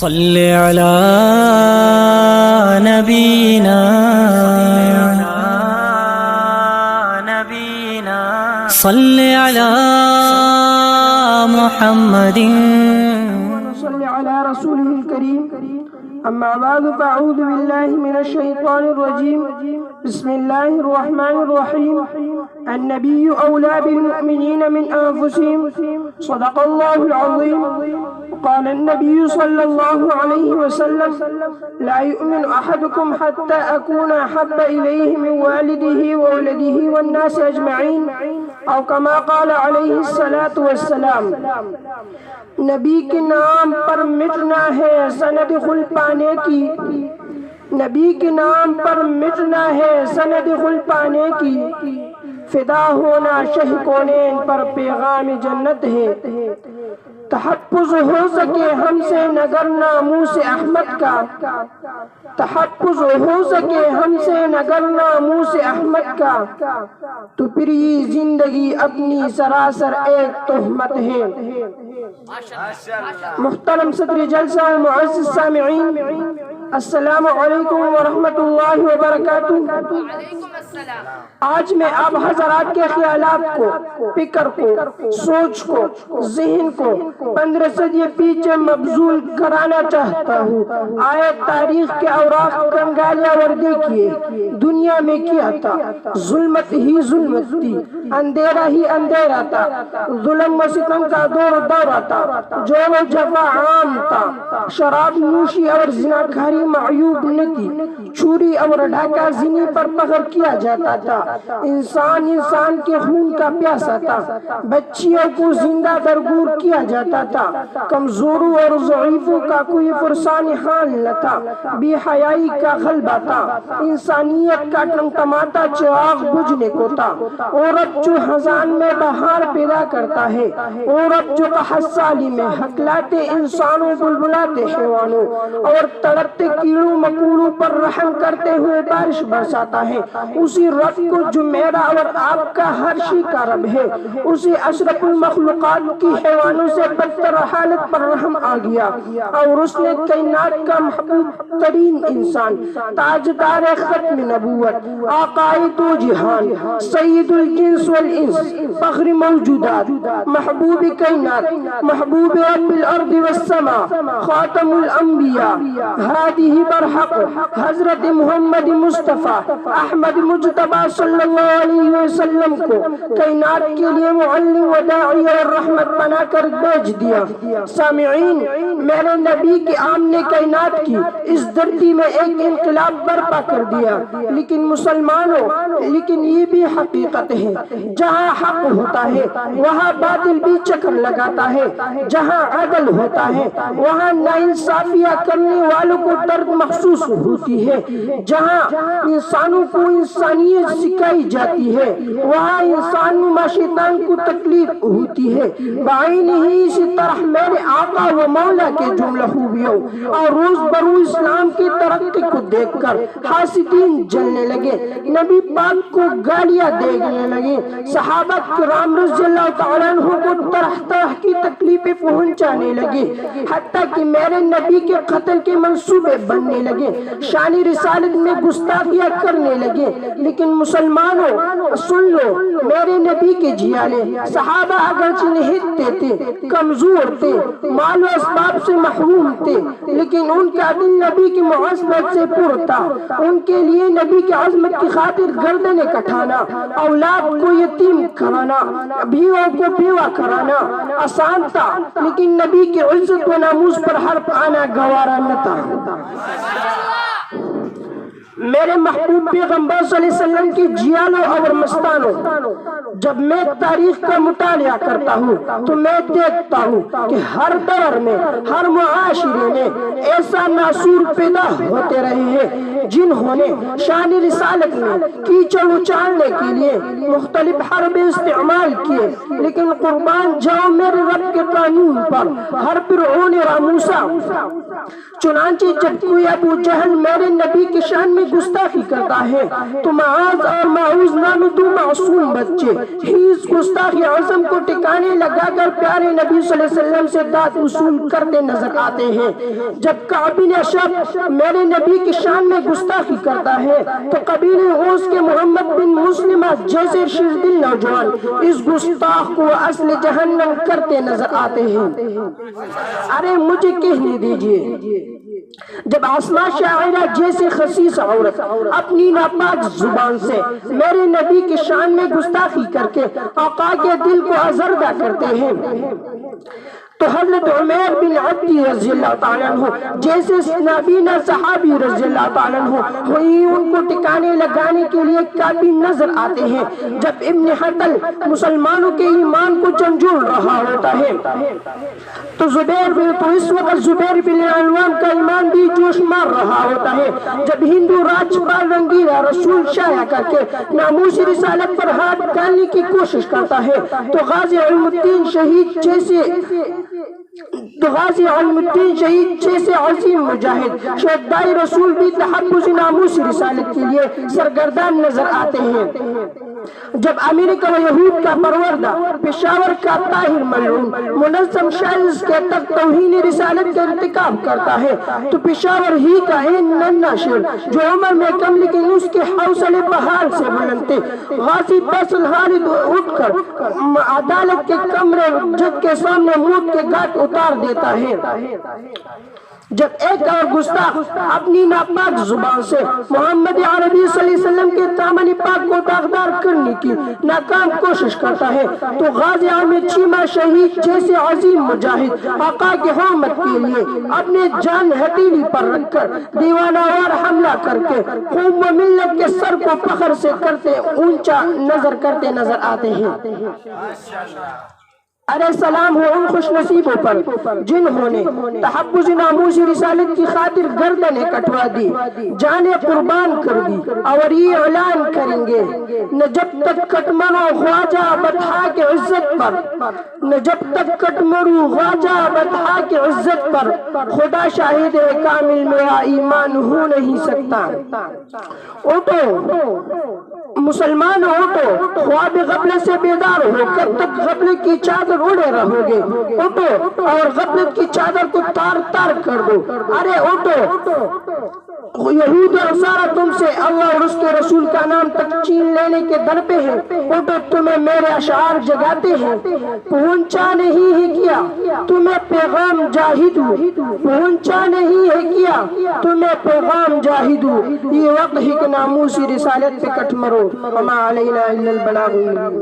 صل على نبينا صل على محمد صل على رسوله الكريم. أما بعد فأعوذ بالله من الشيطان الرجيم. بسم الله الرحمن الرحيم. النبي أولى بالمؤمنين من أنفسهم. صدق الله العظيم. قال النبي صلى الله عليه وسلم: لا يؤمن أحدكم حتى أكون أحب إليه من والده وولده والناس أجمعين، أو كما قال عليه الصلاة والسلام. نبی کے نام پر مٹنا ہے سند خل پانے کی، نبی کے نام پر مٹنا ہے سند خل پانے کی، فدا ہونا شہ کونین پر پیغام جنت ہے. تحفظ ہو سکے ہم سے نگر ناموس احمد کا، تحفظ ہو سکے ہم سے نگر ناموس احمد کا، تو پھر یہ زندگی اپنی سراسر ایک تہمت ہے. محترم صدر جلسہ و معزز سامعین، السلام علیکم ورحمۃ اللہ وبرکاتہ. آج میں آپ حضرات کے خیالات کو، فکر کو، سوچ کو، ذہن کو 15 صدی پیچھے مبذول کرانا چاہتا ہوں. آئے تاریخ کے اوراق کنگالیہ اور دیکھیے دنیا میں کیا تھا. ظلمت ہی ظلمت تھی، اندھیرا ہی اندھیرا تھا، ظلم و ستم کا دور دورہ تھا، جور و جفا عام تھا، شراب نوشی اور زناکاری معیوب نہ تھی، چوری اور ڈھاکہ زنی پر فخر کیا جاتا تھا، انسان کے خون کا پیاسا تھا، بچیوں کو زندہ درگور کیا جاتا تھا، کمزوروں اور ضعیفوں کا کوئی فرسان حال نہ تھا، بے حیائی کا غلبہ تھا، انسانیت کا ٹمٹماتا چراغ بجھنے کو تھا. اور اب جو خزان میں بہار پیدا کرتا ہے، اور اب جو قحط سالی میں ہکلاتے انسانوں بلبلاتے حیوانوں اور تڑپتے کیڑوں مکوڑوں پر رحم کرتے ہوئے بارش برساتا ہے، اسی رب کو جو میرا اور آپ کا ہر شے کا رب ہے، اسی اشرف المخلوقات کی حیوانوں سے بدتر حالت پر رحم آ گیا، اور اس نے کائنات کا محبوب ترین انسان، تاجدار ختم نبوت، آقائے دو جہان، سید الجنس والانس، فخر موجودات، محبوب کائنات، محبوب رب الارض والسماء، خاتم الانبیاء، ہادی برحق، حضرت محمد مصطفیٰ احمد مجتبی صلی اللہ علیہ وسلم کو کائنات کے لیے معلم و داعی اور رحمت بنا کر بھیج دیا. سامعین، میرے نبی کے عام نے کائنات کی اس دھرتی میں ایک انقلاب برپا کر دیا. لیکن مسلمانوں، لیکن یہ بھی حقیقت ہے، جہاں حق ہوتا ہے وہاں باطل بھی چکر لگاتا ہے، جہاں عدل ہوتا ہے وہاں ناانصافیاں کرنے والوں کو درد محسوس ہوتی ہے، جہاں انسانوں کو انسانیت سکھائی جاتی ہے وہاں انسان و شیطان کو تکلیف ہوتی ہے. بعین ہی اسی طرح میرے آقا و مولا کے جملہ خوبیوں اور روز بروز اسلام کی ترقی کو دیکھ کر حاسدین جلنے لگے، نبی پاک کو گالیاں دینے لگے، صحابہ کرام رضی اللہ تعالیٰ عنہ کو طرح طرح کی تکلیفیں پہنچانے لگے، حتیٰ کہ میرے نبی کے قتل کے منصوبے بننے لگے، شان رسالت میں گستاخیاں کرنے لگے. لیکن مسلمانوں سن لو، میرے نبی کے جیالے صحابہ اگرچہ نہتے تھے، کمزور تھے، مال و اسباب سے محروم تھے، لیکن ان کا دل نبی کی معصبت سے پر تھا. ان کے لیے نبی کی عظمت کی خاطر گردنیں کٹانا، اولاد کو یتیم کرانا، بیووں کو بیوہ کرانا آسان تھا، لیکن نبی کی عزت و ناموس پر حرف آنا گوارا نہ تھا. میرے محبوب پیغمبر صلی اللہ علیہ وسلم کی جیالوں اور مستانوں، جب میں تاریخ کا مطالعہ کرتا ہوں تو میں دیکھتا ہوں کہ ہر دور میں، ہر معاشرے میں ایسا ناسور پیدا ہوتے رہے ہیں جنہوں نے شان رسالت میں کیچڑ اچالنے کے لیے مختلف حرب استعمال کیے. لیکن قربان جاؤ میرے رب کے قانون پر ہر فرعون راموسا. چنانچہ جب کوئی ابو جہل میرے نبی کی شان میں گستاخی کرتا ہے تو معاذ اور معوذ نام دو معصوم بچے ہی اس گستاخی عظم کو ٹکانے لگا کر پیارے نبی صلی اللہ علیہ وسلم سے داد وصول کرتے نظر آتے ہیں۔ جب کعب بن اشرف میرے نبی کی شان میں گستاخی کرتا ہے تو قبیلے اوس کے محمد بن مسلمہ جیسے شردل نوجوان اس گستاخ کو اصل جہنم کرتے نظر آتے ہیں۔ ارے مجھے کہنے دیجئے، جب آسما شاعرہ جیسے خسیس عورت اپنی ناپاک زبان سے میرے نبی کی شان میں گستاخی کر کے آقا کے دل کو آزردہ کرتے ہیں، تو حضرت عمیر بن عبدی رضی اللہ تعالیٰ عنہ جیسے نابینا صحابی رضی اللہ تعالیٰ عنہ وہی ان کو ٹکانے لگانے کے لیے کافی نظر آتے ہیں۔ جب ابن حطل مسلمانوں کے ایمان کو جھنجھوڑ رہا ہوتا ہے تو اس وقت زبیر بن العوام کا ایمان بھی جوش مار رہا ہوتا ہے۔ جب ہندو راجپال رنگیلا رسول شائع کر کے ناموسی رسالت پر ہاتھ ڈالنے کی کوشش کرتا ہے تو غازی علم الدین شہید جیسے عظیم مجاہد شہدائے رسول بھی تحفظ ناموس رسالت کے لیے سرگردان نظر آتے ہیں۔ جب امریکہ و یہود کا پروردہ پشاور کا طاہر ملعون منظم شائز کے تک توہین رسالت کا ارتکاب کرتا ہے تو پشاور ہی کا این ننھا شیر جو عمر میں کم لیکن اس کے حوصلے پہاڑ سے بلند تھے، غازی فیصل خالد اٹھ کر عدالت کے کمرے جج کے سامنے موت کے گھاٹ اتار دیتا ہے۔ جب ایک اور گستاخ اپنی ناپاک زبان سے محمد عربی صلی اللہ علیہ وسلم کے دامن پاک کو داغدار کرنے کی ناکام کوشش کرتا ہے تو غازی عامر چیمہ شہید جیسے عظیم مجاہد آقا کی حرمت کے لیے اپنے جان ہتھیلی پر رکھ کر دیوانہ وار حملہ کر کے قوم و ملت کے سر کو فخر سے اونچا کرتے نظر آتے ہیں۔ ارے سلام ہو ان خوش نصیبوں پر جنہوں نے تحفظ ناموس رسالت کی خاطر گردنیں کٹوا دی، جانیں قربان کر دی، اور یہ اعلان کریں گے نہ جب تک کٹ مرو خواجہ بطحا کے عزت پر، نہ جب تک کٹ مرو خواجہ بطحا کے عزت پر، خدا شاہد کامل میرا ایمان ہو نہیں سکتا۔ اٹھو مسلمان اٹھو، خواب غفلت سے بیدار ہو، کب تک غفلت کی چادر اڑے رہو گے؟ اٹھو اور غفلت کی چادر کو تار تار کر دو۔ ارے اٹھو، یہود اور نصارہ تم سے اللہ اور اس کے رسول کا نام تک چھین لینے کے در پہ ہیں۔ اٹھو، تمہیں میرے اشعار جگاتے ہیں، پہنچا نہیں ہے کیا تمہیں پیغام جاہدو، پہنچا نہیں ہے کیا تمہیں پیغام جاہدو، یہ وقت ہی کہ ناموسی رسالت پہ کٹ مرو، وما علینا الا البلاغ المبین۔